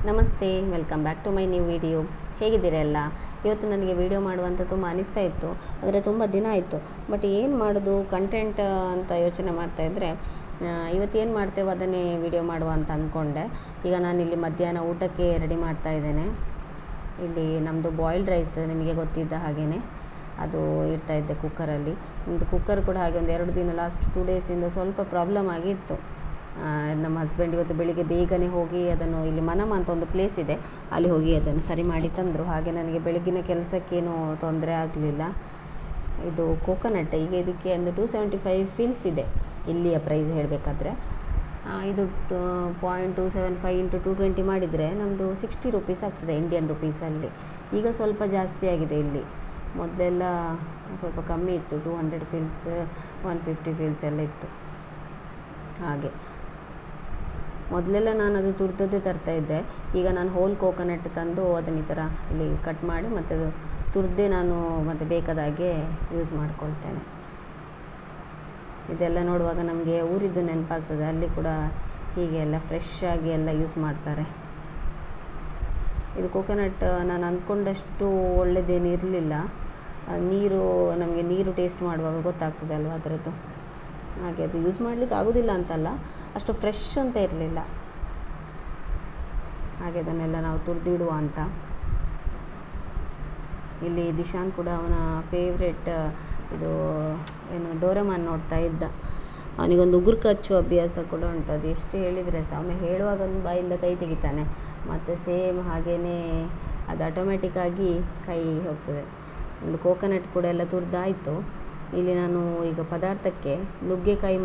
ನಮಸ್ತೆ, welcome back to my new video. ಹೇಗಿದ್ದೀರಾ ಎಲ್ಲ? ಇವತ್ತು ನನಗೆ ವಿಡಿಯೋ ಮಾಡುವಂತ ತುಂಬ ಅನಿಸ್ತಾ ಇತ್ತು, ಆದರೆ ತುಂಬ ದಿನ ಆಯಿತು. ಬಟ್ ಏನು ಮಾಡೋದು ಕಂಟೆಂಟ್ ಅಂತ ಯೋಚನೆ ಮಾಡ್ತಾ ಇದ್ದರೆ ಇವತ್ತು ಏನು ಮಾಡ್ತೇವೆ ಅದನ್ನೇ ವಿಡಿಯೋ ಮಾಡುವ ಅಂತ ಅಂದ್ಕೊಂಡೆ. ಈಗ ನಾನಿಲ್ಲಿ ಮಧ್ಯಾಹ್ನ ಊಟಕ್ಕೆ ರೆಡಿ ಮಾಡ್ತಾ ಇದ್ದೇನೆ. ಇಲ್ಲಿ ನಮ್ಮದು ಬಾಯ್ಲ್ಡ್ ರೈಸ್ ನಿಮಗೆ ಗೊತ್ತಿದ್ದ ಹಾಗೆಯೇ ಅದು ಇಡ್ತಾ ಇದ್ದೆ ಕುಕ್ಕರಲ್ಲಿ. ನಮ್ಮದು ಕುಕ್ಕರ್ ಕೂಡ ಹಾಗೆ ಒಂದು 2 ದಿನ ಲಾಸ್ಟ್ 2 ಡೇಸಿಂದ ಸ್ವಲ್ಪ ಪ್ರಾಬ್ಲಮ್ ಆಗಿತ್ತು. ನಮ್ಮ ಹಸ್ಬೆಂಡ್ ಇವತ್ತು ಬೆಳಿಗ್ಗೆ ಬೇಗನೆ ಹೋಗಿ ಅದನ್ನು ಇಲ್ಲಿ ಮನಮ ಅಂತ ಒಂದು ಪ್ಲೇಸ್ ಇದೆ, ಅಲ್ಲಿ ಹೋಗಿ ಅದನ್ನು ಸರಿ ಮಾಡಿ ತಂದರು. ಹಾಗೆ ನನಗೆ ಬೆಳಗಿನ ಕೆಲಸಕ್ಕೇನೂ ತೊಂದರೆ ಆಗಲಿಲ್ಲ. ಇದು ಕೋಕೋನಟ್, ಈಗ ಇದಕ್ಕೆ ಒಂದು 275 ಫಿಲ್ಸ್ ಇದೆ ಇಲ್ಲಿಯ ಪ್ರೈಸ್ ಹೇಳಬೇಕಾದ್ರೆ. ಇದು 0.275 ಇಂಟು 220 ಮಾಡಿದರೆ ನಮ್ಮದು 60 ರುಪೀಸ್ ಆಗ್ತದೆ ಇಂಡಿಯನ್ ರುಪೀಸಲ್ಲಿ. ಈಗ ಸ್ವಲ್ಪ ಜಾಸ್ತಿ ಆಗಿದೆ ಇಲ್ಲಿ, ಮೊದಲೆಲ್ಲ ಸ್ವಲ್ಪ ಕಮ್ಮಿ ಇತ್ತು, 200 ಫಿಲ್ಸ್ 150 ಫಿಲ್ಸ್ ಎಲ್ಲ ಇತ್ತು. ಹಾಗೆ ಮೊದಲೆಲ್ಲ ನಾನು ಅದು ತುರಿದದ್ದೇ ತರ್ತಾಯಿದ್ದೆ. ಈಗ ನಾನು ಹೋಲ್ ಕೋಕೋನಟ್ ತಂದು ಅದನ್ನು ಈ ಥರ ಇಲ್ಲಿ ಕಟ್ ಮಾಡಿ ಮತ್ತು ಅದು ತುರಿದೇ ನಾನು ಮತ್ತು ಬೇಕಾದಾಗೆ ಯೂಸ್ ಮಾಡ್ಕೊಳ್ತೇನೆ. ಇದೆಲ್ಲ ನೋಡುವಾಗ ನಮಗೆ ಊರಿದ್ದು ನೆನಪಾಗ್ತದೆ, ಅಲ್ಲಿ ಕೂಡ ಹೀಗೆ ಎಲ್ಲ ಫ್ರೆಶ್ ಆಗಿ ಎಲ್ಲ ಯೂಸ್ ಮಾಡ್ತಾರೆ. ಇದು ಕೋಕೋನಟ್ ನಾನು ಅಂದ್ಕೊಂಡಷ್ಟು ಒಳ್ಳೆಯದೇನು ಇರಲಿಲ್ಲ. ನಮಗೆ ನೀರು ಟೇಸ್ಟ್ ಮಾಡುವಾಗ ಗೊತ್ತಾಗ್ತದೆ ಅಲ್ವ ಅದರದ್ದು. ಹಾಗೆ ಅದು ಯೂಸ್ ಮಾಡಲಿಕ್ಕೆ ಆಗೋದಿಲ್ಲ ಅಂತಲ್ಲ, ಅಷ್ಟು ಫ್ರೆಶ್ ಅಂತ ಇರಲಿಲ್ಲ. ಹಾಗೆ ಅದನ್ನೆಲ್ಲ ನಾವು ತುರಿದಿಡುವ ಅಂತ. ಇಲ್ಲಿ ದಿಶಾನ್ ಕೂಡ ಅವನ ಫೇವ್ರೆಟ್ ಇದು ಏನು ಡೋರೆಮಾನ್ ನೋಡ್ತಾ ಇದ್ದ. ಅವನಿಗೊಂದು ಉಗುರು ಕಚ್ಚುವ ಅಭ್ಯಾಸ ಕೂಡ ಉಂಟು. ಅದು ಎಷ್ಟು ಹೇಳಿದರೆ ಸಹ ಒಮ್ಮೆ ಹೇಳುವಾಗ ಒಂದು ಬಾಯಿಂದ ಕೈ ತೆಗಿತಾನೆ, ಮತ್ತು ಸೇಮ್ ಹಾಗೆಯೇ ಅದು ಆಟೋಮೆಟಿಕ್ಕಾಗಿ ಕೈ ಹೋಗ್ತದೆ. ಒಂದು ಕೋಕೋನಟ್ ಕೂಡ ಎಲ್ಲ ತುರಿದಾಯಿತು. ಇಲ್ಲಿ ನಾನು ಈಗ ಪದಾರ್ಥಕ್ಕೆ ನುಗ್ಗೆಕಾಯಿ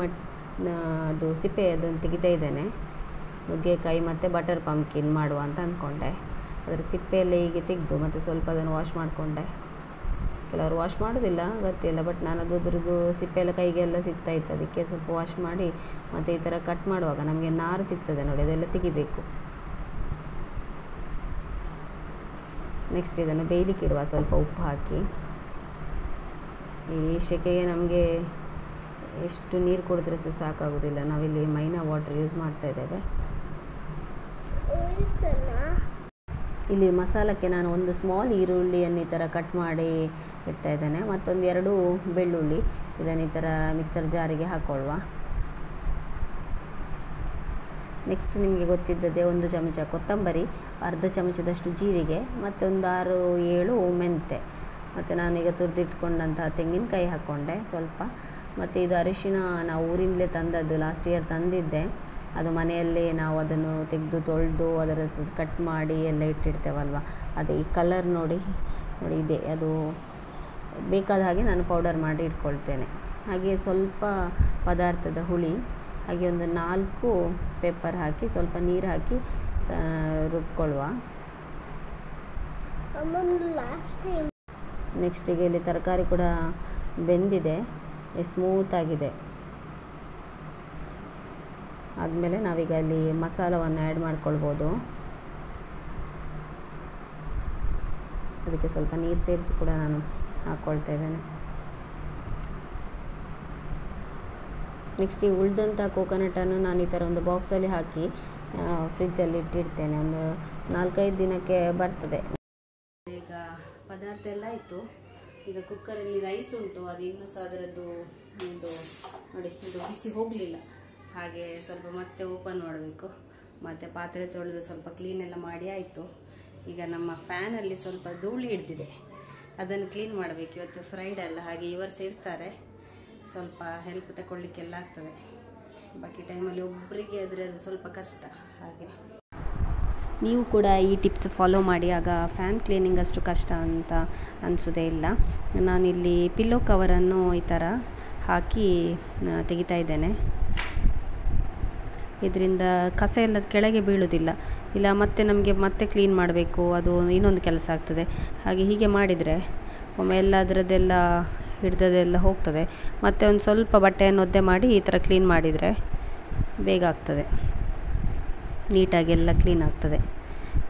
ಅದು ಸಿಪ್ಪೆ ಅದನ್ನು ತೆಗಿತಾ ಇದ್ದೇನೆ. ನುಗ್ಗೆಕಾಯಿ ಮತ್ತು ಬಟರ್ ಪಂಪ್ಕಿನ್ ಮಾಡುವ ಅಂತ ಅಂದ್ಕೊಂಡೆ. ಅದರ ಸಿಪ್ಪೆಯೆಲ್ಲ ಹೀಗೆ ತೆಗೆದು ಮತ್ತು ಸ್ವಲ್ಪ ಅದನ್ನು ವಾಶ್ ಮಾಡಿಕೊಂಡೆ. ಕೆಲವರು ವಾಶ್ ಮಾಡೋದಿಲ್ಲ, ಗೊತ್ತಿಲ್ಲ, ಬಟ್ ನಾನು ಅದ್ರದ್ದು ಸಿಪ್ಪೆ ಎಲ್ಲ ಕೈಗೆಲ್ಲ ಸಿಗ್ತಾಯಿತ್ತು, ಅದಕ್ಕೆ ಸ್ವಲ್ಪ ವಾಶ್ ಮಾಡಿ ಮತ್ತು ಈ ಥರ ಕಟ್ ಮಾಡುವಾಗ ನಮಗೆ ನಾರು ಸಿಗ್ತದೆ ನೋಡಿ, ಅದೆಲ್ಲ ತೆಗಿಬೇಕು. ನೆಕ್ಸ್ಟ್ ಇದನ್ನು ಬೇಯಲಿಕ್ಕೆ ಇಡುವ ಸ್ವಲ್ಪ ಉಪ್ಪು ಹಾಕಿ. ಈ ಸೆಕೆಗೆ ನಮಗೆ ಎಷ್ಟು ನೀರು ಕುಡಿದ್ರೆ ಸಹ ಸಾಕಾಗೋದಿಲ್ಲ. ನಾವಿಲ್ಲಿ ಮೈನಾ ವಾಟರ್ ಯೂಸ್ ಮಾಡ್ತಾ ಇದ್ದೇವೆ. ಇಲ್ಲಿ ಮಸಾಲಕ್ಕೆ ನಾನು ಒಂದು ಸ್ಮಾಲ್ ಈರುಳ್ಳಿಯನ್ನು ಈ ಥರ ಕಟ್ ಮಾಡಿ ಇಡ್ತಾ ಇದ್ದೇನೆ, ಮತ್ತೊಂದು 2 ಬೆಳ್ಳುಳ್ಳಿ ಇದನ್ನು ಈ ಥರ ಮಿಕ್ಸರ್ ಜಾರಿಗೆ ಹಾಕ್ಕೊಳ್ಳುವ. ನೆಕ್ಸ್ಟ್ ನಿಮಗೆ ಗೊತ್ತಿದ್ದದೆ 1 ಚಮಚ ಕೊತ್ತಂಬರಿ, ಅರ್ಧ ಚಮಚದಷ್ಟು ಜೀರಿಗೆ, ಮತ್ತೊಂದು 6-7 ಮೆಂತೆ, ಮತ್ತು ನಾನೀಗ ತುರಿದಿಟ್ಕೊಂಡಂತಹ ತೆಂಗಿನಕಾಯಿ ಹಾಕ್ಕೊಂಡೆ ಸ್ವಲ್ಪ. ಮತ್ತು ಇದು ಅರಿಶಿನ ನಾವು ಊರಿಂದಲೇ ತಂದದ್ದು, ಲಾಸ್ಟ್ ಇಯರ್ ತಂದಿದ್ದೆ. ಅದು ಮನೆಯಲ್ಲೇ ನಾವು ಅದನ್ನು ತೆಗೆದು ತೊಳೆದು ಅದರ ಕಟ್ ಮಾಡಿ ಎಲ್ಲ ಇಟ್ಟಿರ್ತೇವಲ್ವ, ಅದೇ ಈ ಕಲರ್ ನೋಡಿ ಇದೆ. ಅದು ಬೇಕಾದ ಹಾಗೆ ನಾನು ಪೌಡರ್ ಮಾಡಿ ಇಟ್ಕೊಳ್ತೇನೆ. ಹಾಗೆ ಸ್ವಲ್ಪ ಪದಾರ್ಥದ ಹುಳಿ, ಹಾಗೆ ಒಂದು 4 ಪೆಪ್ಪರ್ ಹಾಕಿ ಸ್ವಲ್ಪ ನೀರು ಹಾಕಿ ರುಬ್ಕೊಳ್ಳುವ. ನೆಕ್ಸ್ಟಿಗೆ ಇಲ್ಲಿ ತರಕಾರಿ ಕೂಡ ಬೆಂದಿದೆ, ಸ್ಮೂತಾಗಿದೆ. ಆದಮೇಲೆ ನಾವೀಗ ಅಲ್ಲಿ ಮಸಾಲವನ್ನು ಆ್ಯಡ್ ಮಾಡ್ಕೊಳ್ಬೋದು. ಅದಕ್ಕೆ ಸ್ವಲ್ಪ ನೀರು ಸೇರಿಸಿ ಕೂಡ ನಾನು ಹಾಕ್ಕೊಳ್ತಾ ಇದ್ದೇನೆ. ನೆಕ್ಸ್ಟ್ ಈ ಉಳಿದಂಥ ಕೋಕೋನಟನ್ನು ನಾನು ಈ ಥರ ಒಂದು ಬಾಕ್ಸಲ್ಲಿ ಹಾಕಿ ಫ್ರಿಜ್ಜಲ್ಲಿ ಇಟ್ಟಿಡ್ತೇನೆ. ಒಂದು 4-5 ದಿನಕ್ಕೆ ಬರ್ತದೆ. ಈಗ ಪದಾರ್ಥ ಎಲ್ಲ ಆಯಿತು. ಈಗ ಕುಕ್ಕರಲ್ಲಿ ರೈಸ್ ಉಂಟು, ಅದು ಇನ್ನೂ ಸಹ ಅದರದ್ದು ಒಂದು ನೋಡಿ ಇದು ಬಿಸಿ ಹೋಗಲಿಲ್ಲ. ಹಾಗೆ ಸ್ವಲ್ಪ ಮತ್ತೆ ಓಪನ್ ಮಾಡಬೇಕು. ಮತ್ತು ಪಾತ್ರೆ ತೊಳೆದು ಸ್ವಲ್ಪ ಕ್ಲೀನ್ ಎಲ್ಲ ಮಾಡಿ ಆಯಿತು. ಈಗ ನಮ್ಮ ಫ್ಯಾನಲ್ಲಿ ಸ್ವಲ್ಪ ಧೂಳಿ ಹಿಡ್ದಿದೆ, ಅದನ್ನು ಕ್ಲೀನ್ ಮಾಡಬೇಕು. ಇವತ್ತು ಫ್ರೈಡೆ ಅಲ್ಲ, ಹಾಗೆ ಇವರ್ಸ್ ಇರ್ತಾರೆ, ಸ್ವಲ್ಪ ಹೆಲ್ಪ್ ತಗೊಳ್ಳಿಕ್ಕೆಲ್ಲ ಆಗ್ತದೆ. ಬಾಕಿ ಟೈಮಲ್ಲಿ ಒಬ್ಬರಿಗೆ ಆದರೆ ಅದು ಸ್ವಲ್ಪ ಕಷ್ಟ. ಹಾಗೆ ನೀವು ಕೂಡ ಈ ಟಿಪ್ಸ್ ಫಾಲೋ ಮಾಡಿ, ಆಗ ಫ್ಯಾನ್ ಕ್ಲೀನಿಂಗ್ ಅಷ್ಟು ಕಷ್ಟ ಅಂತ ಅನಿಸೋದೇ ಇಲ್ಲ. ನಾನಿಲ್ಲಿ ಪಿಲ್ಲೋ ಕವರನ್ನು ಈ ಥರ ಹಾಕಿ ತೆಗಿತಾ ಇದ್ದೇನೆ. ಇದರಿಂದ ಕಸ ಎಲ್ಲ ಕೆಳಗೆ ಬೀಳೋದಿಲ್ಲ, ಇಲ್ಲ ಮತ್ತೆ ನಮಗೆ ಮತ್ತೆ ಕ್ಲೀನ್ ಮಾಡಬೇಕು, ಅದು ಇನ್ನೊಂದು ಕೆಲಸ ಆಗ್ತದೆ. ಹಾಗೆ ಹೀಗೆ ಮಾಡಿದರೆ ಒಮ್ಮೆ ಎಲ್ಲ ಅದರದ್ದೆಲ್ಲ ಹಿಡ್ದದೆಲ್ಲ ಹೋಗ್ತದೆ. ಮತ್ತು ಒಂದು ಸ್ವಲ್ಪ ಬಟ್ಟೆಯನ್ನು ಒದ್ದೆ ಮಾಡಿ ಈ ಥರ ಕ್ಲೀನ್ ಮಾಡಿದರೆ ಬೇಗ ಆಗ್ತದೆ, ನೀಟಾಗಿ ಎಲ್ಲ ಕ್ಲೀನ್ ಆಗ್ತದೆ.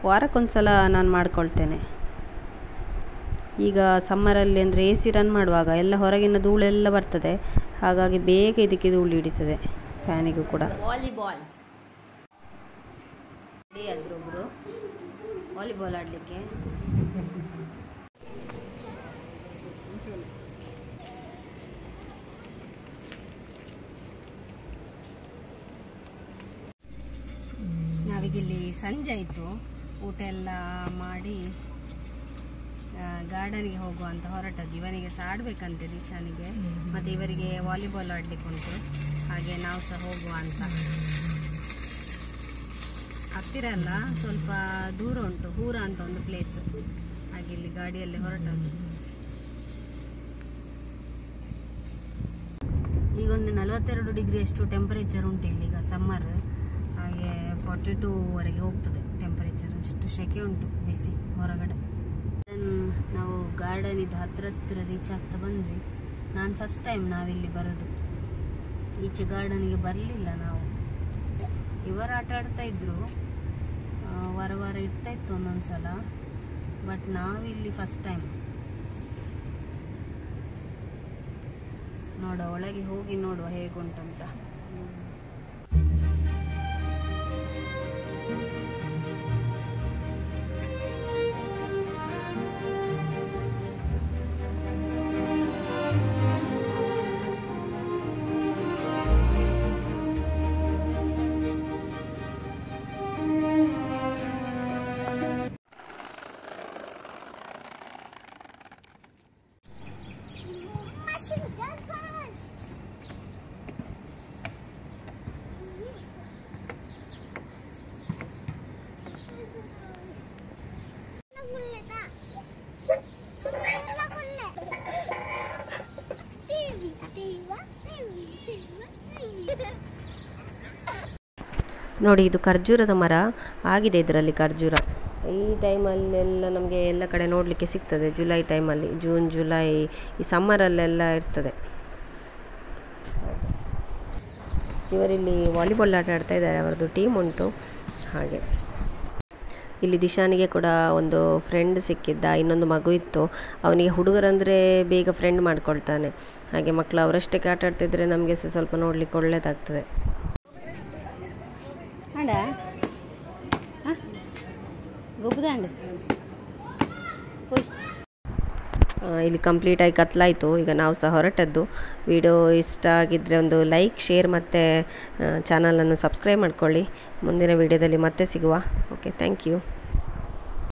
ವಾರಕ್ಕೊಂದು ಸಲ ನಾನು ಮಾಡ್ಕೊಳ್ತೇನೆ. ಈಗ ಸಮ್ಮರಲ್ಲಿ ಅಂದರೆ AC ರನ್ ಮಾಡುವಾಗ ಎಲ್ಲ ಹೊರಗಿನ ಧೂಳೆಲ್ಲ ಬರ್ತದೆ, ಹಾಗಾಗಿ ಬೇಗ ಇದಕ್ಕೆ ಧೂಳು ಹಿಡಿತದೆ ಫ್ಯಾನಿಗೂ ಕೂಡ. ವಾಲಿಬಾಲ್ ಆದ್ರು ಒಬ್ಬರು ವಾಲಿಬಾಲ್ ಆಡಲಿಕ್ಕೆ. ನಾವೀಗಿಲ್ಲಿ ಸಂಜೆ ಆಯಿತು, ಊಟ ಎಲ್ಲ ಮಾಡಿ ಗಾರ್ಡನ್ಗೆ ಹೋಗುವ ಅಂತ ಹೊರಟದ್ದು. ಇವನಿಗೆ ಸಹ ಆಡಬೇಕಂತೆ ದಿಶಾನಿಗೆ, ಮತ್ತು ಇವರಿಗೆ ವಾಲಿಬಾಲ್ ಆಡಲಿಕ್ಕೆ ಉಂಟು, ಹಾಗೆ ನಾವು ಸಹ ಹೋಗುವ ಅಂತ. ಹತ್ತಿರ ಅಲ್ಲ, ಸ್ವಲ್ಪ ದೂರ ಉಂಟು, ಹೂರ ಅಂತ ಒಂದು ಪ್ಲೇಸ್, ಹಾಗೆ ಇಲ್ಲಿ ಗಾಡಿಯಲ್ಲಿ ಹೊರಟದ್ದು. ಈಗೊಂದು 42 ಡಿಗ್ರಿ ಅಷ್ಟು ಟೆಂಪರೇಚರ್ ಉಂಟು ಇಲ್ಲಿಗ, ಸಮ್ಮರ್. ಹಾಗೆ 42ವರೆಗೆ ಹೋಗ್ತದೆ ಟೆಂಪರೇಚರ್, ಅಷ್ಟು ಸೆಕೆ ಉಂಟು, ಬಿಸಿ ಹೊರಗಡೆ. ನಾವು ಗಾರ್ಡನ್ ಇದು ಹತ್ರ ರೀಚ್ ಆಗ್ತಾ ಬಂದ್ವಿ. ನಾನು ಫಸ್ಟ್ ಟೈಮ್ ನಾವಿಲ್ಲಿ ಬರೋದು, ಈಚೆ ಗಾರ್ಡನಿಗೆ ಬರಲಿಲ್ಲ ನಾವು. ಇವರು ಆಟ ಆಡ್ತಾ ಇದ್ರು, ವಾರ ಇರ್ತಾ ಇತ್ತು ಒಂದೊಂದ್ಸಲ, ಬಟ್ ನಾವಿಲ್ಲಿ ಫಸ್ಟ್ ಟೈಮ್. ನೋಡುವ, ಒಳಗೆ ಹೋಗಿ ನೋಡುವ ಹೇಗುಂಟಂತ. ನೋಡಿ, ಇದು ಖರ್ಜೂರದ ಮರ ಆಗಿದೆ. ಇದರಲ್ಲಿ ಖರ್ಜೂರ ಈ ಟೈಮಲ್ಲೆಲ್ಲ ನಮಗೆ ಎಲ್ಲ ಕಡೆ ನೋಡಲಿಕ್ಕೆ ಸಿಗ್ತದೆ. ಜುಲೈ ಟೈಮಲ್ಲಿ, ಜೂನ್ ಜುಲೈ ಈ ಸಮ್ಮರಲ್ಲೆಲ್ಲ ಇರ್ತದೆ. ಇವರಿಲ್ಲಿ ವಾಲಿಬಾಲ್ ಆಟ ಆಡ್ತಾ ಇದ್ದಾರೆ, ಅವರದ್ದು ಟೀಮ್ ಉಂಟು. ಹಾಗೆ ಇಲ್ಲಿ ದಿಶಾನಿಗೆ ಕೂಡ ಒಂದು ಫ್ರೆಂಡ್ ಸಿಕ್ಕಿದ್ದ, ಇನ್ನೊಂದು ಮಗು ಇತ್ತು. ಅವನಿಗೆ ಹುಡುಗರಂದರೆ ಬೇಗ ಫ್ರೆಂಡ್ ಮಾಡ್ಕೊಳ್ತಾನೆ. ಹಾಗೆ ಮಕ್ಕಳು ಅವರಷ್ಟಕ್ಕೆ ಆಟ ಆಡ್ತಿದ್ರೆ ನಮಗೆ ಸಹ ಸ್ವಲ್ಪ ನೋಡಲಿಕ್ಕೆ ಒಳ್ಳೆಯದಾಗ್ತದೆ. ಆಡ ಗೊಬ್ಬದಾಂಡು ಇಲ್ಲಿ ಕಂಪ್ಲೀಟಾಗಿ ಕತ್ಲಾಯಿತು. ಈಗ ನಾವು ಸಹ ಹೊರಟದ್ದು. ವಿಡಿಯೋ ಇಷ್ಟ ಆಗಿದ್ದರೆ ಒಂದು ಲೈಕ್, ಶೇರ್ ಮತ್ತು ಚಾನಲನ್ನು ಸಬ್ಸ್ಕ್ರೈಬ್ ಮಾಡ್ಕೊಳ್ಳಿ. ಮುಂದಿನ ವಿಡಿಯೋದಲ್ಲಿ ಮತ್ತೆ ಸಿಗುವ. Okay, thank you.